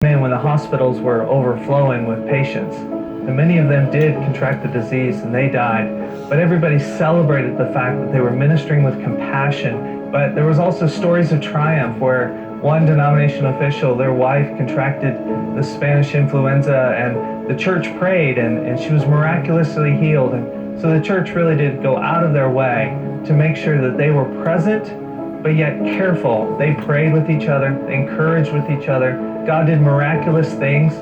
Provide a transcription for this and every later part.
in when the hospitals were overflowing with patients. And many of them did contract the disease and they died. But everybody celebrated the fact that they were ministering with compassion. But there was also stories of triumph where one denomination official, their wife contracted the Spanish influenza, and the church prayed and she was miraculously healed. And so the church really did go out of their way to make sure that they were present, but yet careful. They prayed with each other, they encouraged with each other. God did miraculous things.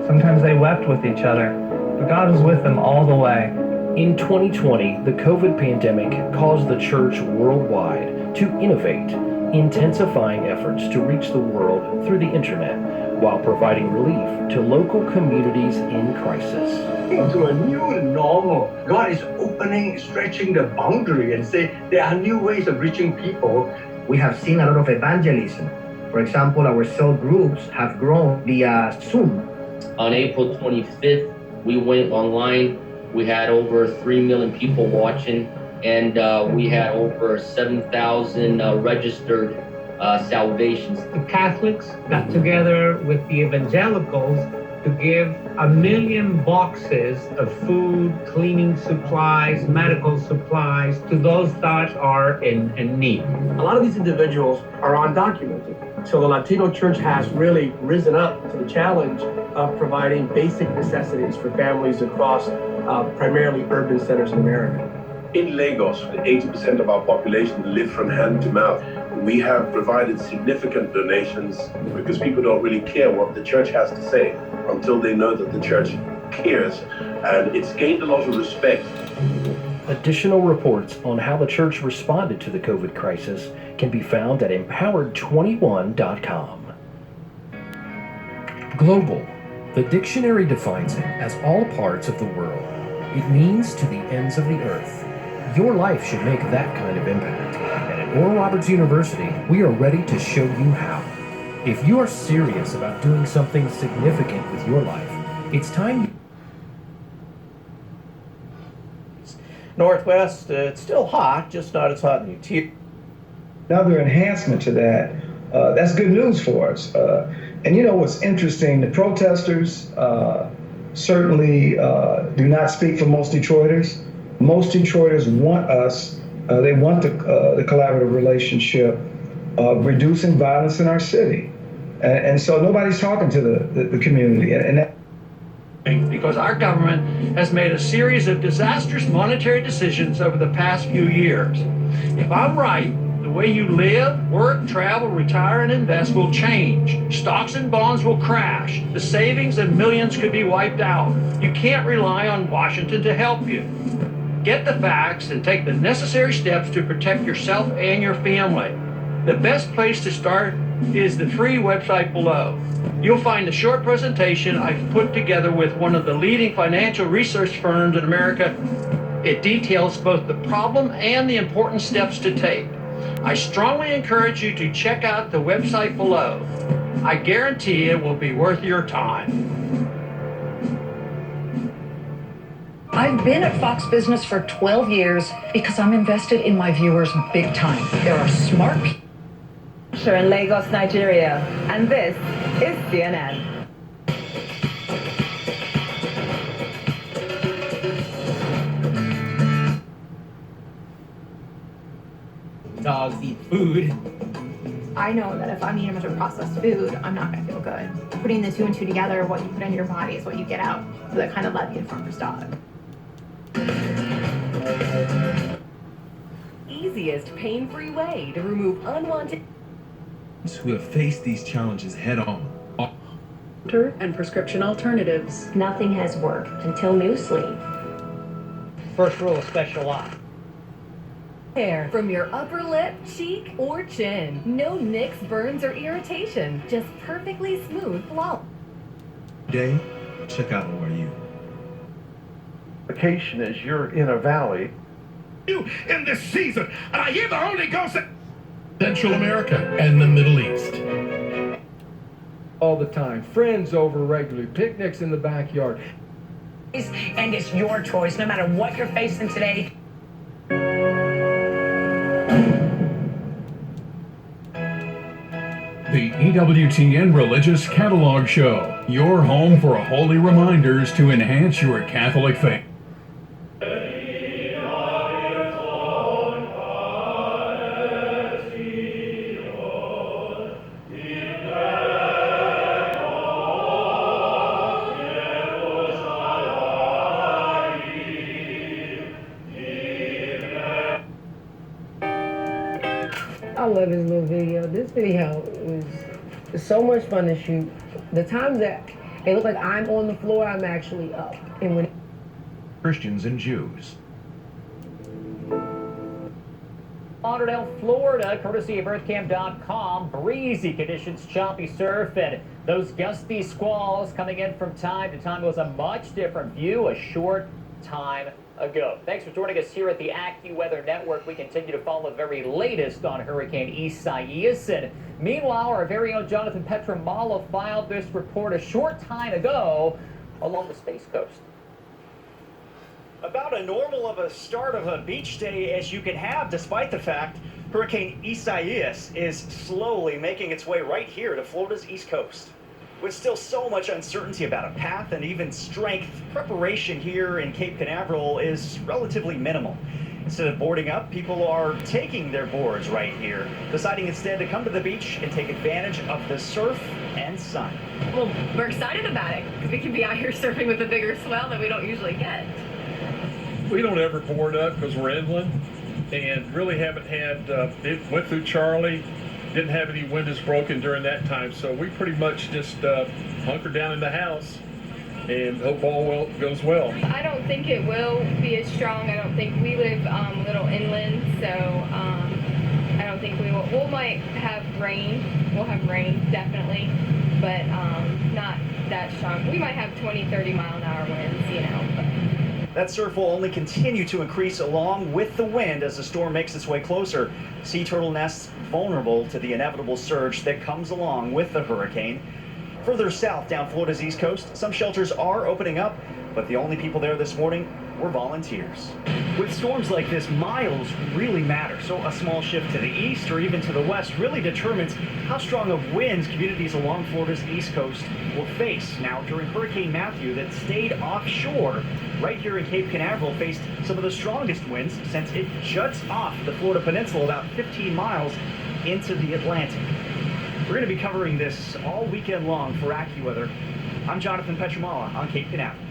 Sometimes they wept with each other, but God was with them all the way. In 2020, the COVID pandemic caused the church worldwide to innovate, intensifying efforts to reach the world through the internet while providing relief to local communities in crisis. Into a new normal. God is opening, stretching the boundary and say there are new ways of reaching people. We have seen a lot of evangelism. For example, our cell groups have grown via Zoom. On April 25th, we went online. We had over 3 million people watching, and we had over 7,000 registered salvations. The Catholics got together with the evangelicals to give 1 million boxes of food, cleaning supplies, medical supplies to those that are in need. A lot of these individuals are undocumented. So the Latino church has really risen up to the challenge of providing basic necessities for families across primarily urban centers in America. In Lagos, 80% of our population live from hand to mouth. We have provided significant donations because people don't really care what the church has to say until they know that the church cares, and it's gained a lot of respect. Additional reports on how the church responded to the COVID crisis can be found at empowered21.com. Global. The dictionary defines it as all parts of the world. It means to the ends of the earth. Your life should make that kind of impact. And at Oral Roberts University, we are ready to show you how. If you are serious about doing something significant with your life, it's time. Northwest, it's still hot, just not as hot in UT. Another enhancement to that, that's good news for us. And you know what's interesting, the protesters certainly do not speak for most Detroiters. Most Detroiters want us, they want the collaborative relationship of reducing violence in our city. And so nobody's talking to the community. And that because our government has made a series of disastrous monetary decisions over the past few years. If I'm right, the way you live, work, travel, retire, and invest will change. Stocks and bonds will crash. The savings of millions could be wiped out. You can't rely on Washington to help you. Get the facts and take the necessary steps to protect yourself and your family. The best place to start is the free website below. You'll find a short presentation I've put together with one of the leading financial research firms in America. It details both the problem and the important steps to take. I strongly encourage you to check out the website below. I guarantee it will be worth your time. I've been at Fox Business for 12 years because I'm invested in my viewers big time. There are smart people in Lagos, Nigeria, and this is CNN. Dogs eat food. I know that if I'm eating a bunch of processed food, I'm not going to feel good. Putting the two and two together, what you put into your body is what you get out. So that kind of led me to Farmer's Dog. Easiest pain-free way to remove unwanted who have faced these challenges head on. And prescription alternatives. Nothing has worked until new sleep. First rule of special law. Hair from your upper lip, cheek, or chin. No nicks, burns, or irritation. Just perfectly smooth flawless. Today, check out ORU. Vacation is you're in a valley. You in this season, and I hear the Holy Ghost. Central America and the Middle East. All the time. Friends over regularly. Picnics in the backyard. And it's your choice, no matter what you're facing today. The EWTN Religious Catalog Show, your home for holy reminders to enhance your Catholic faith. I love this little video. This video was so much fun to shoot. The times that it looked like I'm on the floor, I'm actually up. And when Christians and Jews. Lauderdale, Florida, courtesy of earthcam.com. Breezy conditions, choppy surf, and those gusty squalls coming in from time to time. It was a much different view a short time ago. Thanks for joining us here at the AccuWeather Network. We continue to follow the very latest on Hurricane Isaias. And meanwhile, our very own Jonathan Petramala filed this report a short time ago along the Space Coast. About as normal of a start of a beach day as you can have, despite the fact Hurricane Isaias is slowly making its way right here to Florida's East Coast. With still so much uncertainty about a path and even strength, preparation here in Cape Canaveral is relatively minimal. Instead of boarding up, people are taking their boards right here, deciding instead to come to the beach and take advantage of the surf and sun. Well, we're excited about it because we can be out here surfing with a bigger swell that we don't usually get. We don't ever board up because we're inland and really haven't had, it went through Charlie, didn't have any windows broken during that time, so we pretty much just hunker down in the house and hope all goes well. I don't think it will be as strong. I don't think we live a little inland, so I don't think we will. We might have rain. We'll have rain, definitely, but not that strong. We might have 20, 30 mile an hour winds, you know. But. That surf will only continue to increase along with the wind as the storm makes its way closer. Sea turtle nests vulnerable to the inevitable surge that comes along with the hurricane. Further south down Florida's East Coast, some shelters are opening up, but the only people there this morning were volunteers. With storms like this, miles really matter, so a small shift to the east or even to the west really determines how strong of winds communities along Florida's East Coast will face. Now, during Hurricane Matthew that stayed offshore, right here in Cape Canaveral faced some of the strongest winds since it juts off the Florida Peninsula about 15 miles into the Atlantic. We're going to be covering this all weekend long for AccuWeather. I'm Jonathan Petramala on Cape Canaveral.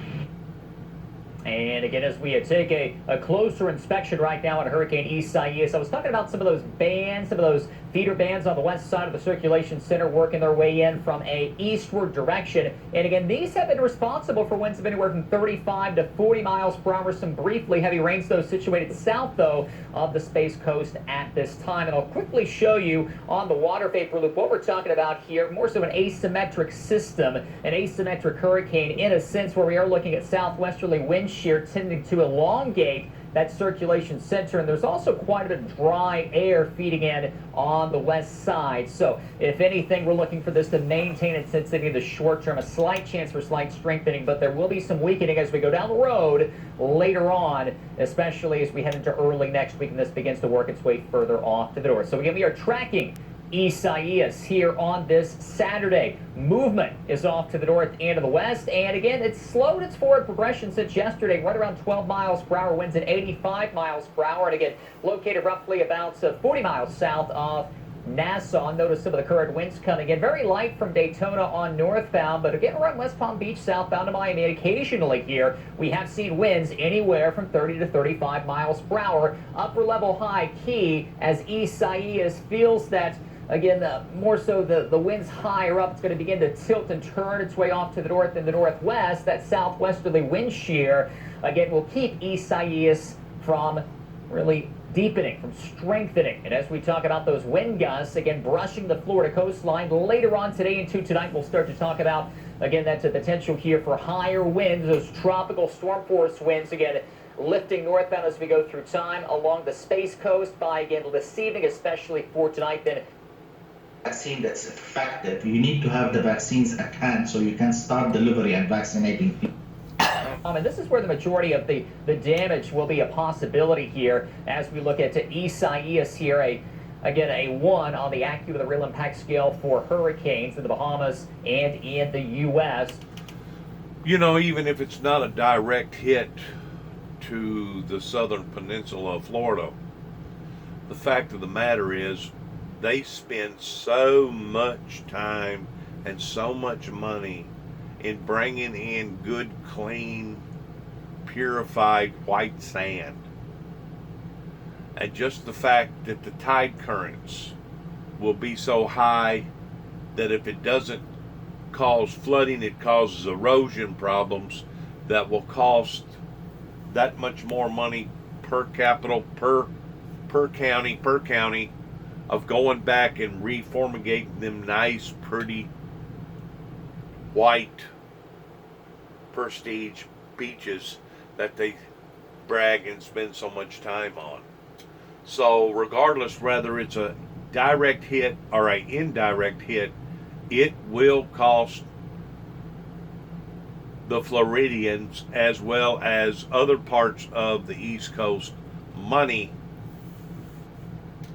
And again, as we take a closer inspection right now on Hurricane Isaias, I was talking about some of those bands, some of those feeder bands on the west side of the circulation center working their way in from a eastward direction. And again, these have been responsible for winds of anywhere from 35 to 40 miles per hour. Some briefly heavy rains, though, situated south, though, of the Space Coast at this time. And I'll quickly show you on the water vapor loop what we're talking about here, more so an asymmetric system, an asymmetric hurricane in a sense, where we are looking at southwesterly wind shear tending to elongate that circulation center, and there's also quite a bit of dry air feeding in on the west side. So if anything, we're looking for this to maintain its intensity in the short term, a slight chance for slight strengthening, but there will be some weakening as we go down the road later on, especially as we head into early next week and this begins to work its way further off to the north. So again, we are tracking Isaias here on this Saturday. Movement is off to the north and to the west, and again, it's slowed its forward progression since yesterday, right around 12 miles per hour, winds at 85 miles per hour, and again, located roughly about 40 miles south of Nassau. Notice some of the current winds coming in. Very light from Daytona on northbound, but again, around West Palm Beach, southbound to Miami, and occasionally here, we have seen winds anywhere from 30 to 35 miles per hour. Upper level high key as Isaias feels that, again, more so the winds higher up, it's going to begin to tilt and turn its way off to the north and the northwest. That southwesterly wind shear, again, will keep Isaias from really deepening, from strengthening. And as we talk about those wind gusts, again, brushing the Florida coastline, later on today into tonight, we'll start to talk about, again, that's a potential here for higher winds, those tropical storm force winds, again, lifting northbound as we go through time along the Space Coast by, again, this evening, especially for tonight, then vaccine that's effective. You need to have the vaccines at hand so you can start delivery and vaccinating people. And this is where the majority of the damage will be a possibility here as we look at Isaias here, Again, a 1 on the AccuWeather the real impact scale for hurricanes in the Bahamas and in the U.S. You know, even if it's not a direct hit to the southern peninsula of Florida, the fact of the matter is they spend so much time and so much money in bringing in good, clean, purified white sand. And just the fact that the tide currents will be so high that if it doesn't cause flooding, it causes erosion problems that will cost that much more money per capita, per county of going back and reformigating them nice, pretty, white, prestige beaches that they brag and spend so much time on. So regardless whether it's a direct hit or an indirect hit, it will cost the Floridians as well as other parts of the East Coast money.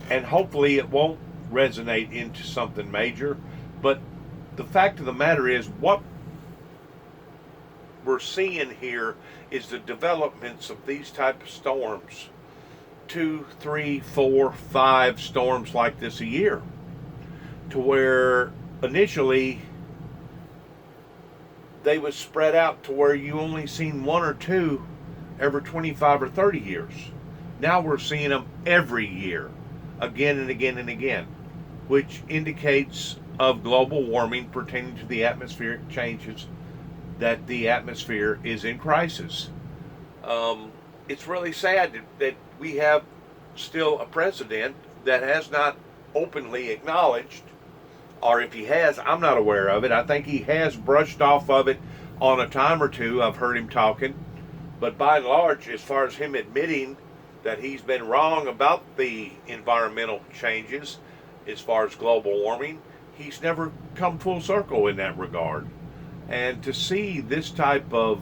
And hopefully it won't resonate into something major. But the fact of the matter is, what we're seeing here is the developments of these type of storms. 2, 3, 4, 5 storms like this a year, to where initially they was spread out to where you only seen 1 or 2 every 25 or 30 years. Now we're seeing them every year, again and again and again, which indicates of global warming pertaining to the atmospheric changes, that the atmosphere is in crisis. It's really sad that we have still a president that has not openly acknowledged, or if he has, I'm not aware of it. I think he has brushed off of it on a time or two. I've heard him talking, but by and large, as far as him admitting that he's been wrong about the environmental changes as far as global warming, he's never come full circle in that regard. And to see this type of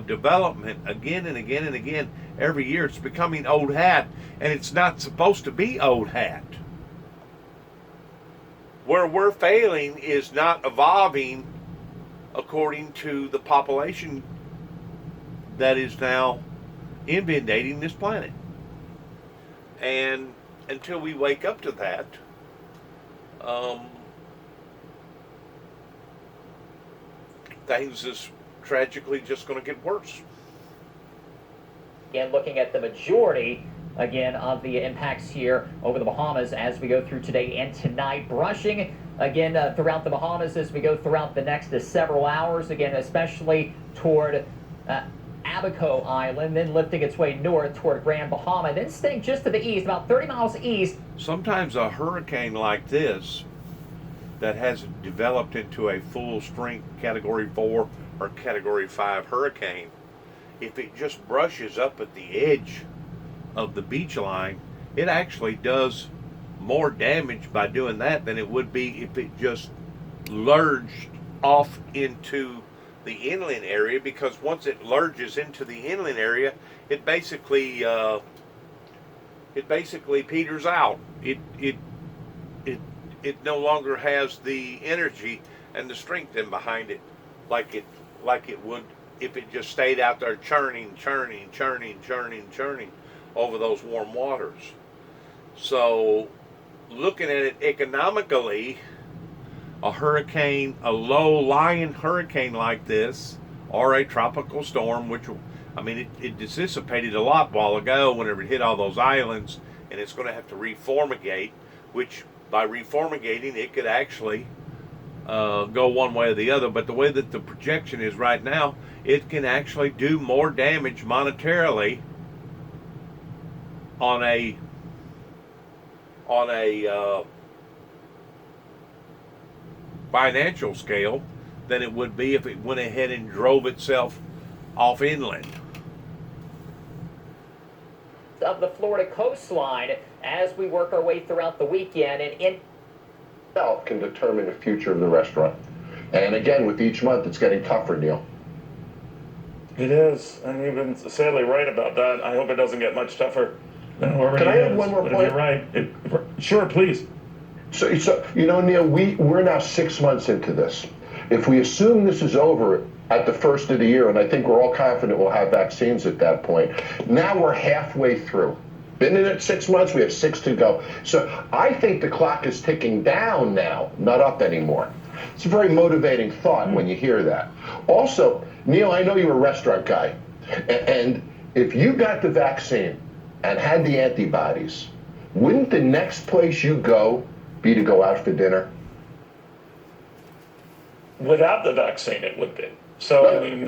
development again and again and again every year, it's becoming old hat, and it's not supposed to be old hat. Where we're failing is not evolving according to the population that is now inundating this planet. And until we wake up to that, things is tragically just going to get worse. Again, looking at the majority, again, of the impacts here over the Bahamas as we go through today and tonight. Brushing, again, throughout the Bahamas as we go throughout the next several hours, again, especially toward Abaco Island, then lifting its way north toward Grand Bahama, then staying just to the east, about 30 miles east. Sometimes a hurricane like this that hasn't developed into a full strength Category 4 or Category 5 hurricane, if it just brushes up at the edge of the beach line, it actually does more damage by doing that than it would be if it just lurched off into the inland area, because once it lurges into the inland area, it basically peters out. It no longer has the energy and the strength in behind it like it would if it just stayed out there churning over those warm waters. So looking at it economically, a hurricane, a low-lying hurricane like this, or a tropical storm, which, I mean, it dissipated a lot while ago whenever it hit all those islands, and it's going to have to reformigate, which by reformigating it could actually go one way or the other. But the way that the projection is right now, it can actually do more damage monetarily on a financial scale than it would be if it went ahead and drove itself off inland. Of the Florida coastline as we work our way throughout the weekend, and in itself can determine the future of the restaurant. And again, with each month, it's getting tougher, Neil. It is, and you've been sadly right about that. I hope it doesn't get much tougher then whoever Can he I have is. one more But point? if you're right, sure, please. So you know, Neil, we're now 6 months into this. If we assume this is over at the first of the year, and I think we're all confident we'll have vaccines at that point, now we're halfway through. Been in it 6 months, we have 6 to go. So I think the clock is ticking down now, not up anymore. It's a very motivating thought when you hear that. Also, Neil, I know you're a restaurant guy, and if you got the vaccine and had the antibodies, wouldn't the next place you go be to go out for dinner? Without the vaccine, it would be. So, I mean,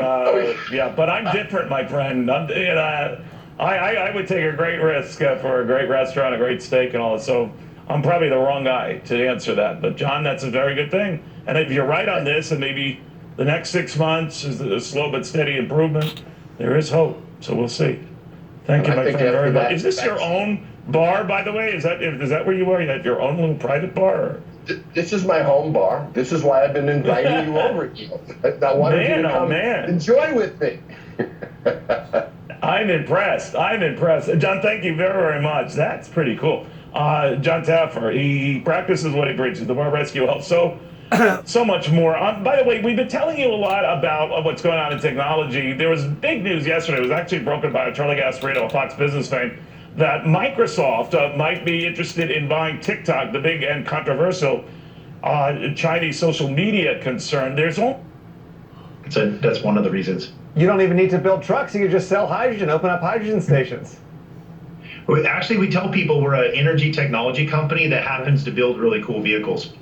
yeah, but I'm different, my friend. I would take a great risk for a great restaurant, a great steak, and all that. So I'm probably the wrong guy to answer that. But, John, that's a very good thing. And if you're right on this, and maybe the next 6 months is a slow but steady improvement, there is hope. So we'll see. Thank you, my friend, very much. Is this your own bar, by the way? Is that where you are? You have your own little private bar? Or? This is my home bar. This is why I've been inviting you over. I wanted you to come enjoy with me. I'm impressed. John, thank you very, very much. That's pretty cool. John Taffer, he practices what he preaches, the bar rescue health. So much more. By the way, we've been telling you a lot about what's going on in technology. There was big news yesterday. It was actually broken by Charlie Gasparino of Fox Business fame that Microsoft might be interested in buying TikTok, the big and controversial Chinese social media concern. That's one of the reasons. You don't even need to build trucks. You can just sell hydrogen, open up hydrogen stations. Actually, we tell people we're an energy technology company that happens to build really cool vehicles.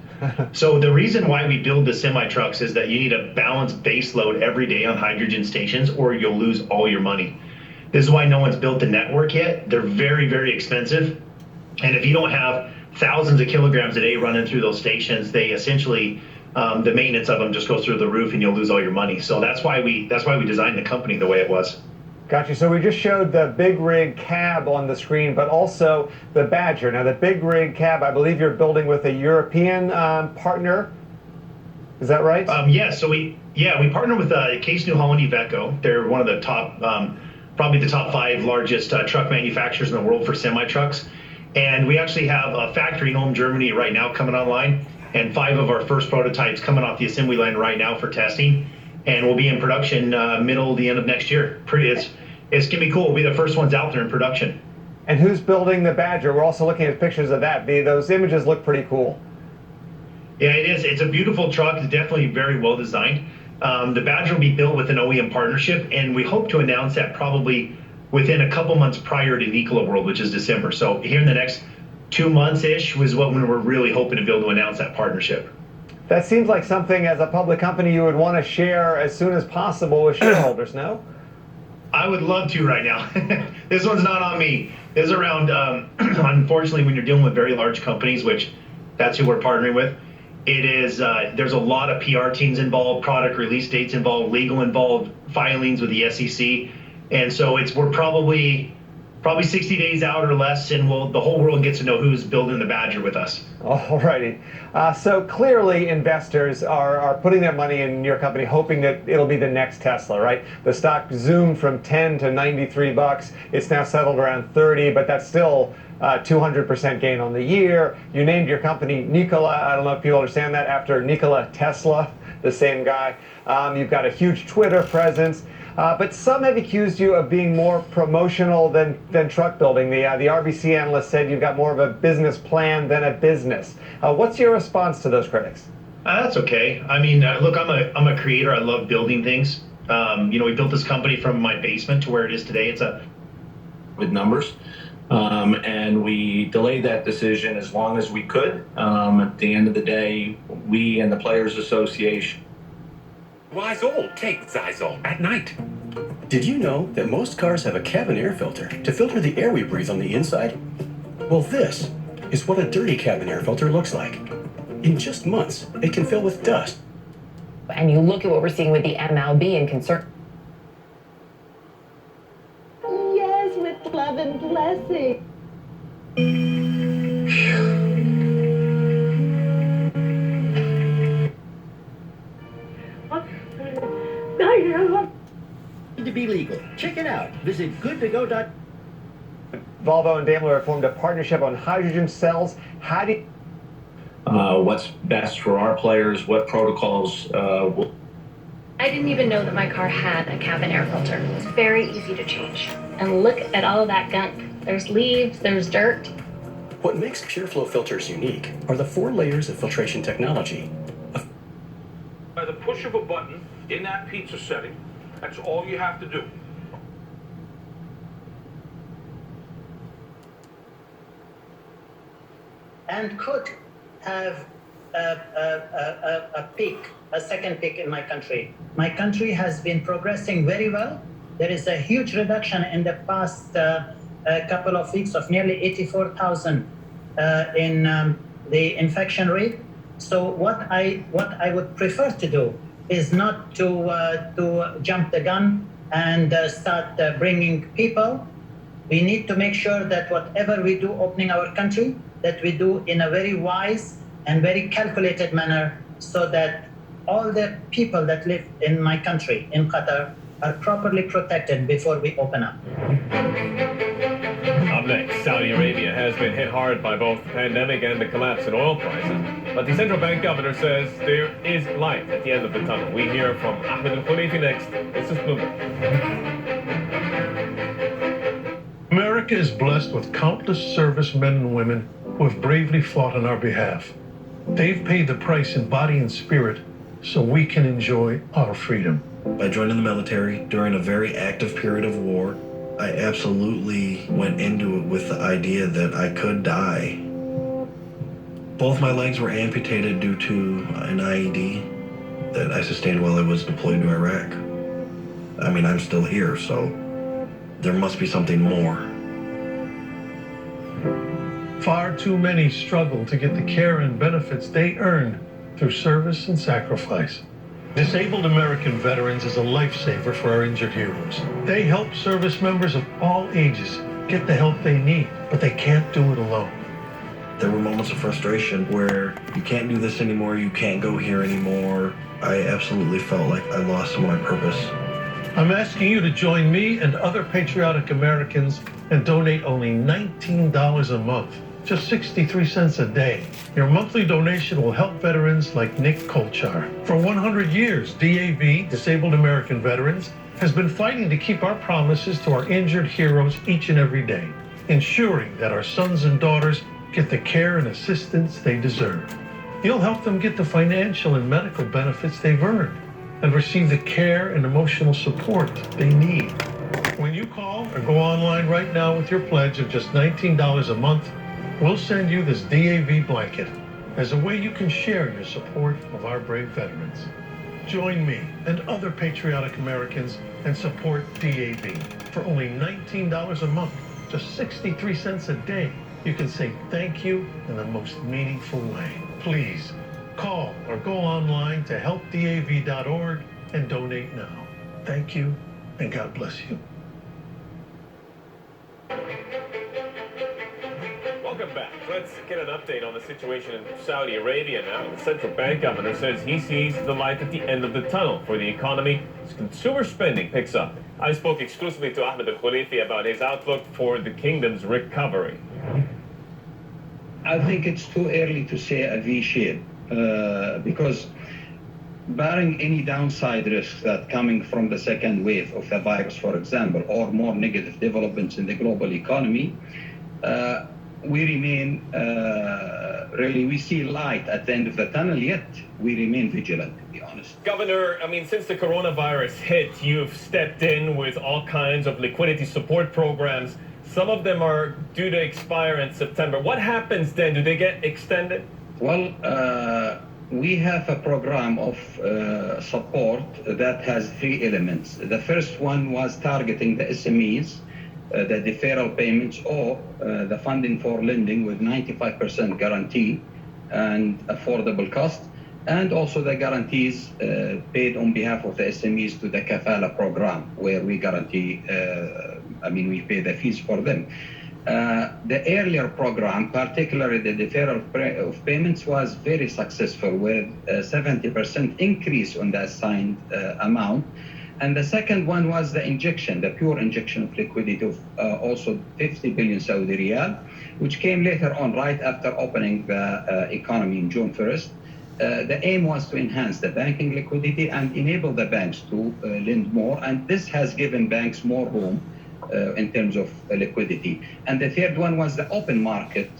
So the reason why we build the semi-trucks is that you need a balanced base load every day on hydrogen stations or you'll lose all your money. This is why no one's built the network yet. They're very, very expensive. And if you don't have thousands of kilograms a day running through those stations, they essentially, the maintenance of them just goes through the roof and you'll lose all your money. So that's why we designed the company the way it was. Got you. So we just showed the big rig cab on the screen, but also the Badger. Now the big rig cab, I believe you're building with a European partner. Is that right? Yes. So we partner with Case New Holland Iveco. They're one of the top, probably the top 5 largest truck manufacturers in the world for semi-trucks. And we actually have a factory in Ulm, Germany right now coming online, and 5 of our first prototypes coming off the assembly line right now for testing. And we'll be in production middle to the end of next year. It's gonna be cool. We'll be the first ones out there in production. And who's building the Badger? We're also looking at pictures of that. Those images look pretty cool. Yeah, it is. It's a beautiful truck. It's definitely very well designed. The Badger will be built with an OEM partnership, and we hope to announce that probably within a couple months prior to Nikola World, which is December. So here in the next 2 months-ish was when we're really hoping to be able to announce that partnership. That seems like something as a public company you would want to share as soon as possible with shareholders, no? I would love to right now. This one's not on me. This is around, unfortunately, when you're dealing with very large companies, which that's who we're partnering with, it is, there's a lot of PR teams involved, product release dates involved, legal involved, filings with the SEC. And so we're probably 60 days out or less, and the whole world gets to know who's building the Badger with us. All righty. So clearly investors are putting their money in your company hoping that it'll be the next Tesla, right? The stock zoomed from 10 to 93 bucks. It's now settled around 30, but that's still 200% gain on the year. You named your company Nikola. I don't know if people understand that, after Nikola Tesla, the same guy. You've got a huge Twitter presence. But some have accused you of being more promotional than truck building. The RBC analyst said you've got more of a business plan than a business. What's your response to those critics? That's okay. I mean, look, I'm a creator. I love building things. We built this company from my basement to where it is today. With numbers. And we delayed that decision as long as we could. At the end of the day, we and the Players Association. Rizol, take Zyzol at night. Did you know that most cars have a cabin air filter to filter the air we breathe on the inside? Well, this is what a dirty cabin air filter looks like. In just months, it can fill with dust. And you look at what we're seeing with the MLB and concern. Yes, with love and blessing. To be legal. Check it out. Visit goodtogo. Volvo and Daimler have formed a partnership on hydrogen cells. How do you... What's best for our players, what protocols will... I didn't even know that my car had a cabin air filter. It's very easy to change. And look at all of that gunk. There's leaves, there's dirt. What makes PureFlow filters unique are the 4 layers of filtration technology. By the push of a button in that pizza setting, that's all you have to do. And could have a peak, a second peak in my country. My country has been progressing very well. There is a huge reduction in the past couple of weeks of nearly 84,000 in the infection rate. So what I would prefer to do is not to jump the gun and start bringing people. We need to make sure that whatever we do opening our country, that we do in a very wise and very calculated manner so that all the people that live in my country, in Qatar, are properly protected before we open up. Up next, Saudi Arabia has been hit hard by both the pandemic and the collapse in oil prices. But the central bank governor says there is light at the end of the tunnel. We hear from Ahmed Al-Khalifi next. This is Bloomberg. America is blessed with countless servicemen and women who have bravely fought on our behalf. They've paid the price in body and spirit so we can enjoy our freedom. By joining the military during a very active period of war, I absolutely went into it with the idea that I could die. Both my legs were amputated due to an IED that I sustained while I was deployed to Iraq. I mean, I'm still here, so there must be something more. Far too many struggle to get the care and benefits they earned through service and sacrifice. Disabled American Veterans is a lifesaver for our injured heroes. They help service members of all ages get the help they need, but they can't do it alone. There were moments of frustration where you can't do this anymore, you can't go here anymore. I absolutely felt like I lost some of my purpose. I'm asking you to join me and other patriotic Americans and donate only $19 a month, just 63 cents a day. Your monthly donation will help veterans like Nick Kolchar. For 100 years, DAV, Disabled American Veterans, has been fighting to keep our promises to our injured heroes each and every day, ensuring that our sons and daughters get the care and assistance they deserve. You'll help them get the financial and medical benefits they've earned and receive the care and emotional support they need. When you call or go online right now with your pledge of just $19 a month, we'll send you this DAV blanket as a way you can share your support of our brave veterans. Join me and other patriotic Americans and support DAV. For only $19 a month, just 63 cents a day, you can say thank you in the most meaningful way. Please call or go online to helpdav.org and donate now. Thank you, and God bless you. Welcome back. Let's get an update on the situation in Saudi Arabia now. The central bank governor says he sees the light at the end of the tunnel for the economy as consumer spending picks up. I spoke exclusively to Ahmed Al-Khalifi about his outlook for the kingdom's recovery. I think it's too early to say a V-shape because barring any downside risks that coming from the second wave of the virus, for example, or more negative developments in the global economy, we remain, we see light at the end of the tunnel, yet we remain vigilant, to be honest. Governor, I mean, since the coronavirus hit, you've stepped in with all kinds of liquidity support programs. Some of them are due to expire in September. What happens then? Do they get extended? Well, we have a program of support that has 3 elements. The first one was targeting the SMEs, the deferral payments or the funding for lending with 95% guarantee and affordable cost, and also the guarantees paid on behalf of the SMEs to the Kafala program, where we guarantee, we pay the fees for them. The earlier program, particularly the deferral of payments, was very successful with a 70% increase on the assigned amount. And the second one was the injection, the pure injection of liquidity of also 50 billion Saudi riyal, which came later on, right after opening the economy in June 1st. The aim was to enhance the banking liquidity and enable the banks to lend more, and this has given banks more room in terms of liquidity. And the third one was the open market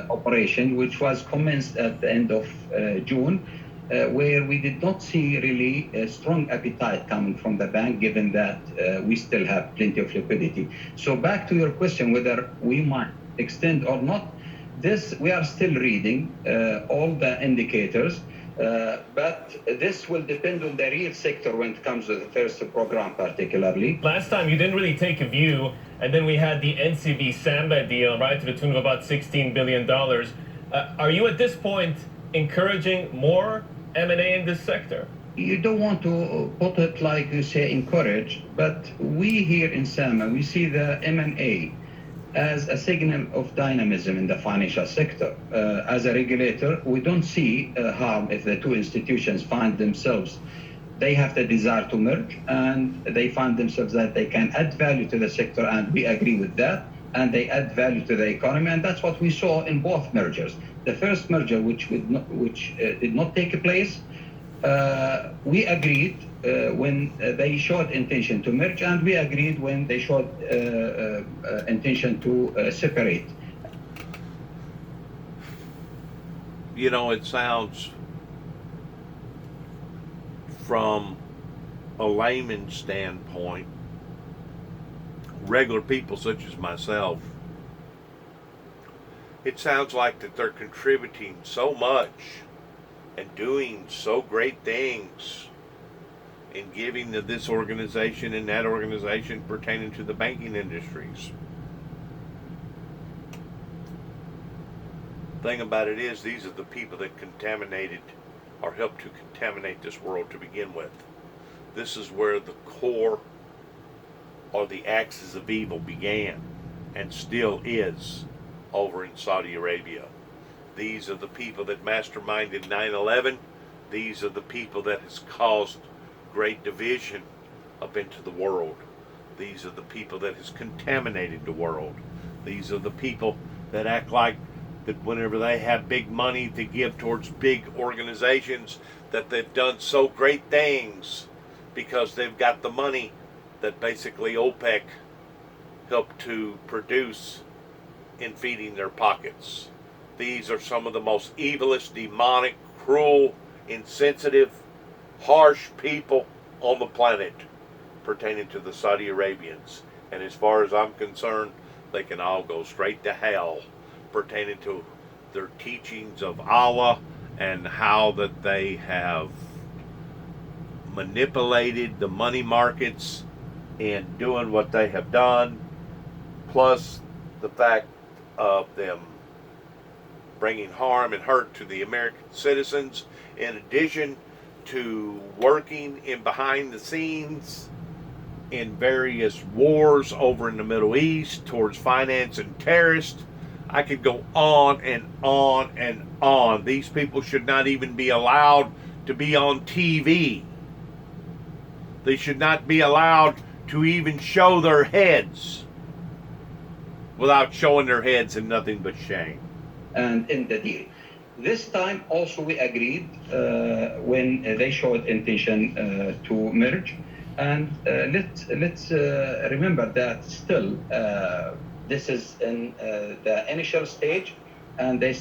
operation, which was commenced at the end of June, where we did not see really a strong appetite coming from the bank, given that we still have plenty of liquidity. So back to your question, whether we might extend or not, this we are still reading all the indicators, but this will depend on the real sector when it comes to the first program particularly. Last time you didn't really take a view, and then we had the NCB Samba deal, right, to the tune of about $16 billion. Are you at this point encouraging more M&A in this sector? You don't want to put it like you say encourage, but we here in SAMA, we see the M&A as a signal of dynamism in the financial sector. As a regulator, we don't see harm if the two institutions find themselves, they have the desire to merge, and they find themselves that they can add value to the sector, and we agree with that, and they add value to the economy, and that's what we saw in both mergers. The first merger, which did not take place, we agreed when they showed intention to merge, and we agreed when they showed intention to separate. You know, it sounds, from a layman's standpoint, regular people such as myself, it sounds like that they're contributing so much and doing so great things in giving to this organization and that organization pertaining to the banking industries. Thing about it is, these are the people that contaminated or helped to contaminate this world to begin with. This is where the core or the axis of evil began and still is over in Saudi Arabia. These are the people that masterminded 9/11. These are the people that has caused great division up into the world. These are the people that has contaminated the world. These are the people that act like that whenever they have big money to give towards big organizations, that they've done so great things because they've got the money that basically OPEC helped to produce in feeding their pockets. These are some of the most evilest, demonic, cruel, insensitive, harsh people on the planet pertaining to the Saudi Arabians. And as far as I'm concerned, they can all go straight to hell pertaining to their teachings of Allah and how that they have manipulated the money markets in doing what they have done, plus the fact of them bringing harm and hurt to the American citizens, in addition to working in behind the scenes in various wars over in the Middle East towards financing terrorists. I could go on and on and on. These people should not even be allowed to be on TV. They should not be allowed to even show their heads without showing their heads in nothing but shame. And in the deal. This time also we agreed when they showed intention to merge. And let's remember that still this is in the initial stage, and they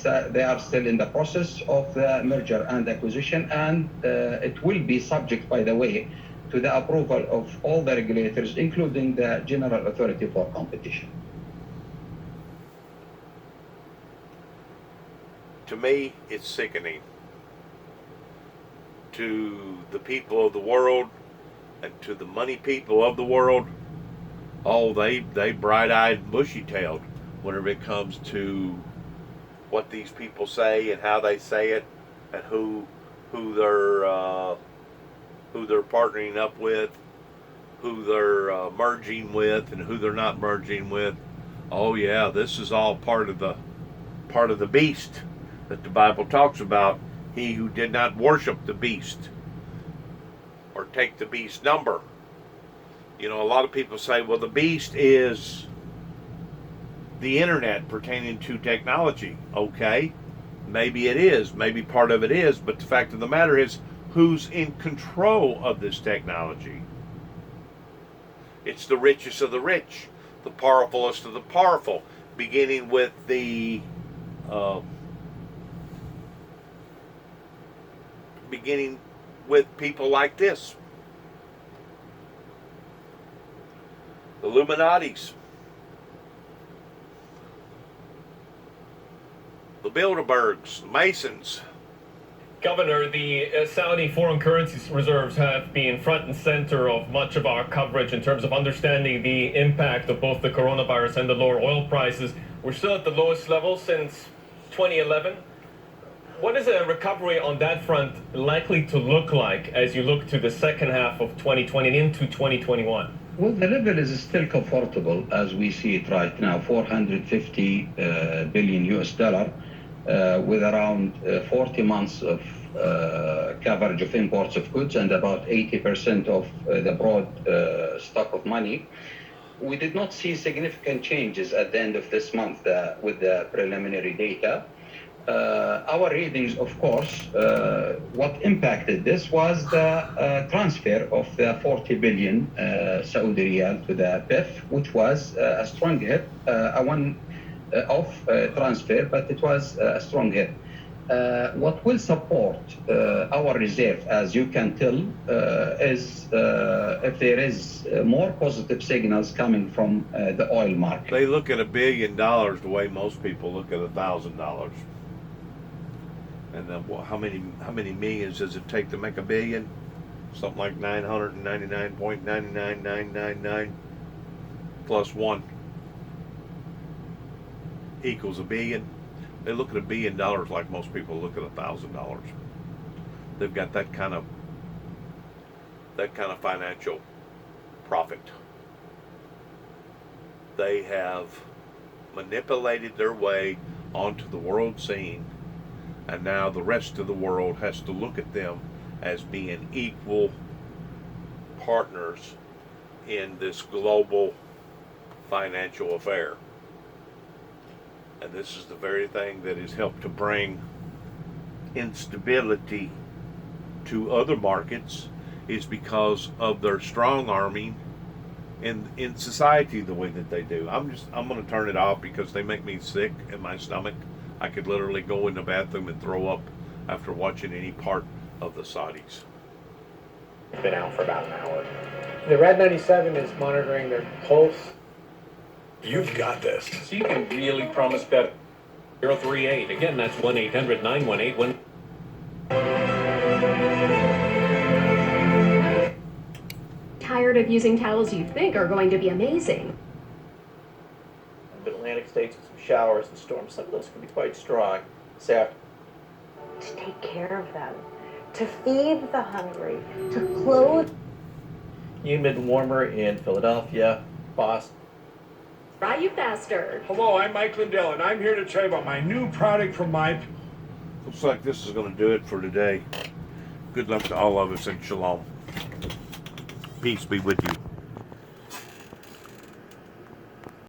are still in the process of the merger and acquisition, and it will be subject, by the way, to the approval of all the regulators, including the General Authority for Competition. To me, it's sickening. To the people of the world and to the money people of the world, oh, they bright-eyed and bushy-tailed whenever it comes to what these people say and how they say it and who they're partnering up with, who they're merging with, and who they're not merging with. Oh yeah, this is all part of the beast that the Bible talks about. He who did not worship the beast or take the beast's number You know, a lot of people say, well, the beast is the internet pertaining to technology. Okay, maybe it is, maybe part of it is, but the fact of the matter is, who's in control of this technology? It's the richest of the rich, the powerfulest of the powerful, beginning with the beginning with people like this, the Illuminatis, the Bilderbergs, the Masons. Governor, the Saudi foreign currency reserves have been front and center of much of our coverage in terms of understanding the impact of both the coronavirus and the lower oil prices. We're still at the lowest level since 2011. What is a recovery on that front likely to look like as you look to the second half of 2020 and into 2021? Well, the level is still comfortable as we see it right now, 450 billion US dollar. With around 40 months of coverage of imports of goods and about 80% of the broad stock of money. We did not see significant changes at the end of this month with the preliminary data. Our readings, of course, what impacted this was the transfer of the 40 billion Saudi riyal to the PIF, which was a strong hit, a one-off transfer, but it was a strong hit. What will support our reserve, as you can tell, is if there is more positive signals coming from the oil market. They look at $1 billion the way most people look at $1,000. And then how many millions does it take to make $1 billion? Something like 999.99999 plus 1 equals $1 billion. They look at $1 billion like most people look at $1,000. They've got that kind of financial profit. They have manipulated their way onto the world scene, and now the rest of the world has to look at them as being equal partners in this global financial affair. And this is the very thing that has helped to bring instability to other markets, is because of their strong arming in society the way that they do. I'm going to turn it off because they make me sick in my stomach. I could literally go in the bathroom and throw up after watching any part of the Saudis. Been out for about an hour. The Red 97 is monitoring their pulse. You've got this. So you can really promise better. 038. Again, that's 1-800-918-1. Tired of using towels you think are going to be amazing. Mid-Atlantic states with some showers and storms. Some of those can be quite strong. To take care of them, to feed the hungry, to clothe. Humid and warmer in Philadelphia, Boston. Fry you faster. Hello, I'm Mike Lindell, and I'm here to tell you about my new product from my... Looks like this is going to do it for today. Good luck to all of us, and shalom. Peace be with you.